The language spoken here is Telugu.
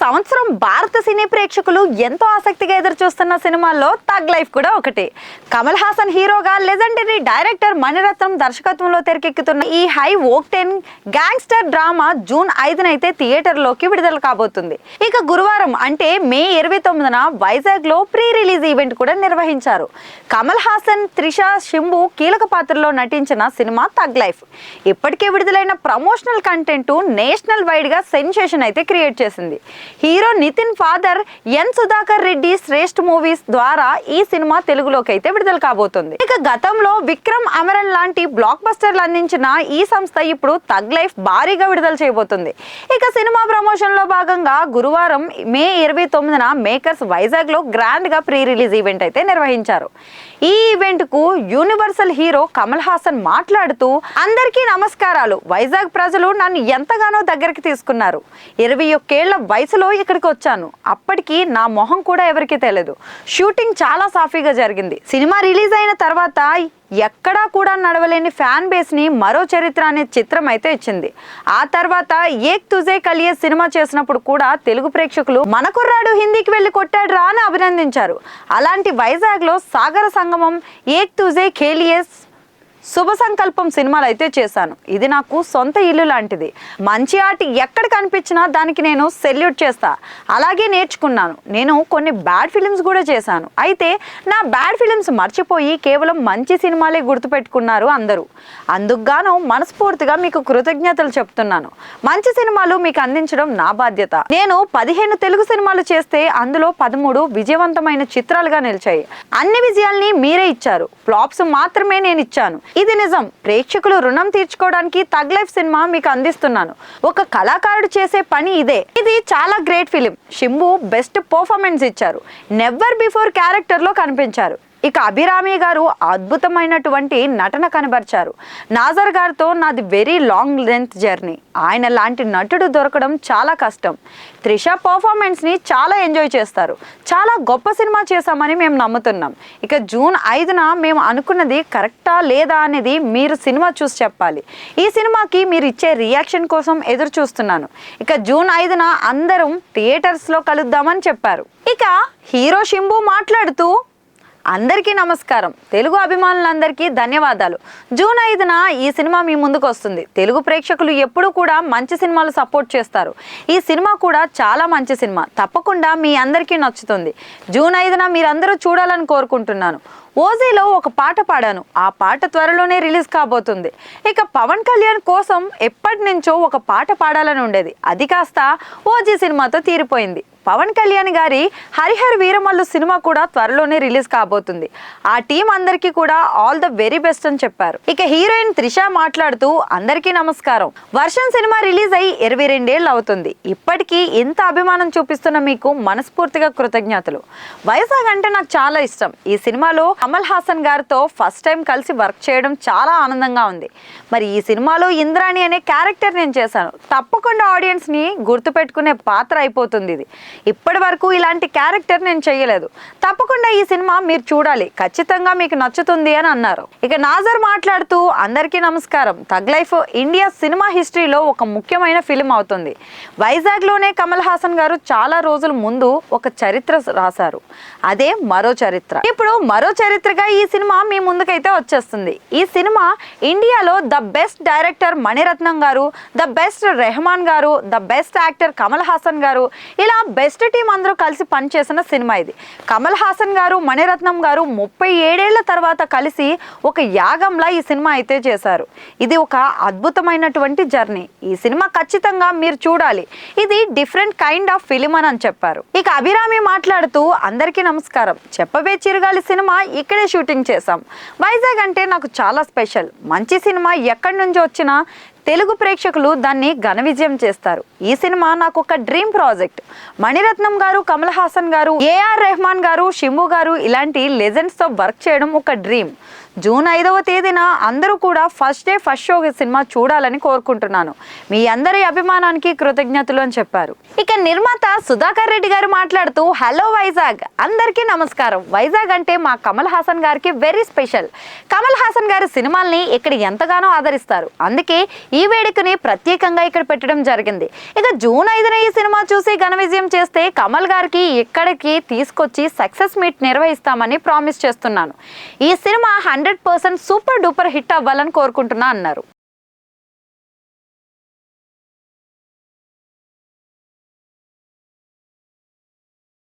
సంవత్సరం భారత సినీ ప్రేక్షకులు ఎంతో ఆసక్తిగా ఎదురుచూస్తున్న సినిమాల్లో తగ్ లైఫ్ కూడా ఒకటి. కమల్ హాసన్ హీరోగా లెజెండరీ డైరెక్టర్ మణిరత్నం దర్శకత్వంలో తెరకెక్కుతున్న ఈ హై ఓక్టేన్ గ్యాంగ్స్టర్ డ్రామా జూన్ 5న థియేటర్లోకి విడుదల కాబోతుంది. ఇక గురువారం అంటే మే 29న వైజాగ్ లో ప్రీ రిలీజ్ ఈవెంట్ కూడా నిర్వహించారు. కమల్ హాసన్, త్రిష, శింబు కీలక పాత్రలో నటించిన సినిమా తగ్ లైఫ్ ఇప్పటికే విడుదలైన ప్రమోషనల్ కంటెంట్ నేషనల్ వైడ్ గా సెన్సేషన్ క్రియేట్ చేసింది. హీరో నితిన్ ఫాదర్ ఎన్ సుధాకర్ రెడ్డి శ్రేష్ఠ మూవీస్ ద్వారా ఈ సినిమా తెలుగులోకి విడుదల కాబోతుంది. ఇక గతంలో విక్రమ్, అమరన్ లాంటి బ్లాక్ బస్టర్లు అందించిన ఈ సంస్థ ఇప్పుడు తగ్ లైఫ్ భారీగా విడుదల చేయబోతుంది. ఇక సినిమా ప్రమోషన్ లో భాగంగా గురువారం మే 29న మేకర్స్ వైజాగ్ లో గ్రాండ్ గా ప్రీ రిలీజ్ ఈవెంట్ నిర్వహించారు. ఈ ఈవెంట్ కు యూనివర్సల్ హీరో కమల్ హాసన్ మాట్లాడుతూ, అందరికీ నమస్కారాలు. వైజాగ్ ప్రజలు నన్ను ఎంతగానో దగ్గరికి తీసుకున్నారు. 21 ఏళ్ల వయసులో ఇక్కడికి వచ్చాను. అప్పటికి నా మొహం కూడా ఎవరికి తెలియదు. షూటింగ్ చాలా సాఫీగా జరిగింది. సినిమా రిలీజ్ అయిన తర్వాత ఎక్కడా కూడా నడవలేని ఫ్యాన్ బేస్ ని మరో చరిత్ర అనే చిత్రం ఇచ్చింది. ఆ తర్వాత ఏక్ తుజే కలియే సినిమా చేసినప్పుడు కూడా తెలుగు ప్రేక్షకులు మన కుర్రాడు హిందీకి వెళ్ళి కొట్టాడు రా అని అభినందించారు. అలాంటి వైజాగ్ లో సాగర సంగమం, ఏక్ తుజే ఖేలియే, శుభ సంకల్పం సినిమాలు చేశాను. ఇది నాకు సొంత ఇల్లు లాంటిది. మంచి ఆర్ట్ ఎక్కడ కనిపించినా దానికి నేను సెల్యూట్ చేస్తా. అలాగే నేర్చుకున్నాను. నేను కొన్ని బ్యాడ్ ఫిలిమ్స్ కూడా చేశాను. అయితే నా బ్యాడ్ ఫిలిమ్స్ మర్చిపోయి కేవలం మంచి సినిమాలే గుర్తుపెట్టుకున్నారు అందరూ. అందుకుగాను మనస్ఫూర్తిగా మీకు కృతజ్ఞతలు చెప్తున్నాను. మంచి సినిమాలు మీకు అందించడం నా బాధ్యత. నేను 15 తెలుగు సినిమాలు చేస్తే అందులో 13 విజయవంతమైన చిత్రాలుగా నిలిచాయి. అన్ని విజయాల్ని మీరే ఇచ్చారు. ఫ్లాప్స్ మాత్రమే నేను ఇచ్చాను. ఇది నిజం. ప్రేక్షకులు రుణం తీర్చుకోవడానికి తగ్ లైఫ్ సినిమా మీకు అందిస్తున్నాను. ఒక కళాకారుడు చేసే పని ఇదే. ఇది చాలా great film. Simbu best performance ఇచ్చారు. నెవర్ బిఫోర్ క్యారెక్టర్ లో కనిపించారు. ఇక అభిరామి గారు అద్భుతమైనటువంటి నటన కనబరిచారు. నాజర్ గారితో నాది వెరీ లాంగ్ లెంత్ జర్నీ. ఆయన లాంటి నటుడు దొరకడం చాలా కష్టం. త్రిష పర్ఫార్మెన్స్ ని చాలా ఎంజాయ్ చేస్తారు. చాలా గొప్ప సినిమా చేశామని మేము నమ్ముతున్నాం. ఇక జూన్ 5న మేము అనుకున్నది కరెక్టా లేదా అనేది మీరు సినిమా చూసి చెప్పాలి. ఈ సినిమాకి మీరు ఇచ్చే రియాక్షన్ కోసం ఎదురు చూస్తున్నాను. ఇక జూన్ 5న అందరం థియేటర్స్ లో కలుద్దామని చెప్పారు. ఇక హీరో శింబు మాట్లాడుతూ, అందరికీ నమస్కారం. తెలుగు అభిమానులందరికీ ధన్యవాదాలు. జూన్ 5న ఈ సినిమా మీ ముందుకు వస్తుంది. తెలుగు ప్రేక్షకులు ఎప్పుడూ కూడా మంచి సినిమాలు సపోర్ట్ చేస్తారు. ఈ సినిమా కూడా చాలా మంచి సినిమా. తప్పకుండా మీ అందరికీ నచ్చుతుంది. జూన్ 5న మీరందరూ చూడాలని కోరుకుంటున్నాను. ఓజీలో ఒక పాట పాడాను. ఆ పాట త్వరలోనే రిలీజ్ కాబోతుంది. ఇక పవన్ కళ్యాణ్ కోసం ఎప్పటి నుంచో ఒక పాట పాడాలని ఉండేది. అది కాస్త ఓజీ సినిమాతో తీరిపోయింది. పవన్ కళ్యాణ్ గారి హరిహర వీరమల్లు సినిమా కూడా త్వరలోనే రిలీజ్ కాబోతుంది. ఆ టీం అందరికీ కూడా ఆల్ ద వెరీ బెస్ట్ అని చెప్పారు. ఇక హీరోయిన్ త్రిష మాట్లాడుతూ, అందరికీ నమస్కారం. వర్షం సినిమా రిలీజ్ అయ్యి 22 ఏళ్ళు అవుతుంది. ఇప్పటికీ ఇంత అభిమానం చూపిస్తున్న మీకు మనస్ఫూర్తిగా కృతజ్ఞతలు. వైజాగ్ అంటే నాకు చాలా ఇష్టం. ఈ సినిమాలో కమల్ హాసన్ గారితో ఫస్ట్ టైం కలిసి వర్క్ చేయడం చాలా ఆనందంగా ఉంది. మరి ఈ సినిమాలో ఇంద్రాణి అనే క్యారెక్టర్ నేను చేశాను. తప్పకుండా ఆడియన్స్ ని గుర్తుపెట్టుకునే పాత్ర అయిపోతుంది ఇది. ఇప్పటి వరకు ఇలాంటి క్యారెక్టర్ నేను చేయలేదు. తప్పకుండా ఈ సినిమా మీరు చూడాలి. ఖచ్చితంగా మీకు నచ్చుతుంది అని అన్నారు. ఇక నాజర్ మాట్లాడుతూ, అందరికీ నమస్కారం. తగ్ లైఫ్ ఇండియా సినిమా హిస్టరీలో ఒక ముఖ్యమైన ఫిలిం అవుతుంది. వైజాగ్ లోనే కమల్ హాసన్ గారు చాలా రోజుల ముందు ఒక చరిత్ర రాశారు. అదే మరో చరిత్ర. ఇప్పుడు మరో చరిత్రగా ఈ సినిమా మీ ముందుకైతే వచ్చేస్తుంది. ఈ సినిమా ఇండియాలో ద బెస్ట్ డైరెక్టర్ మణిరత్నం గారు, ద బెస్ట్ రెహమాన్ గారు, the best actor Kamal Haasan గారు, ఇలా బెస్ట్ టీం అందరూ కలిసి పనిచేసిన సినిమా ఇది. కమల్ హాసన్ గారు, మణిరత్నం గారు 37 ఏళ్ల తర్వాత కలిసి ఒక యాగంలా ఈ సినిమా చేశారు. ఇది ఒక అద్భుతమైనటువంటి జర్నీ. ఈ సినిమా ఖచ్చితంగా మీరు చూడాలి. ఇది డిఫరెంట్ కైండ్ ఆఫ్ ఫిలిం అని చెప్పారు. ఇక అభిరామి మాట్లాడుతూ, అందరికీ నమస్కారం. చెప్పవే చిరగాలి సినిమా ఇక్కడే షూటింగ్ చేశాం. వైజాగ్ అంటే నాకు చాలా స్పెషల్. మంచి సినిమా ఎక్కడి నుంచి వచ్చినా తెలుగు ప్రేక్షకులు దాన్ని ఘన విజయం చేస్తారు. ఈ సినిమా నాకు ఒక డ్రీమ్ ప్రాజెక్ట్. మణిరత్నం గారు, కమల్ హాసన్ గారు, ఏఆర్ రెహమాన్ గారు, శింబు గారు ఇలాంటి లెజెండ్స్ తో వర్క్ చేయడం ఒక డ్రీమ్. జూన్ 5వ తేదీన అందరూ కూడా first day first show cinema చూడాలని కోరుకుంటున్నాను. మీ అందరి అభిమానానికి కృతజ్ఞతలు అని చెప్పారు. ఇక నిర్మాత సుధాకర్ రెడ్డి గారు మాట్లాడుతూ, హలో వైజాగ్, అందరికీ నమస్కారం. వైజాగ్ అంటే మా కమల్ హాసన్ గారికి వెరీ స్పెషల్. కమల్ హాసన్ గారి సినిమాల్ని ఇక్కడ ఎంతగానో ఆదరిస్తారు. అందుకే ఈ వేడుకని ప్రత్యేకంగా ఇక్కడ పెట్టడం జరిగింది. ఇక జూన్ 5న ఈ సినిమా చూసి ఘన విజయం చేస్తే కమల్ గారికి ఇక్కడికి తీసుకొచ్చి సక్సెస్ మీట్ నిర్వహిస్తామని ప్రామిస్ చేస్తున్నాను. ఈ సినిమా 100% సూపర్ డూపర్ హిట్ అవ్వాలని కోరుకుంటున్నా అన్నారు.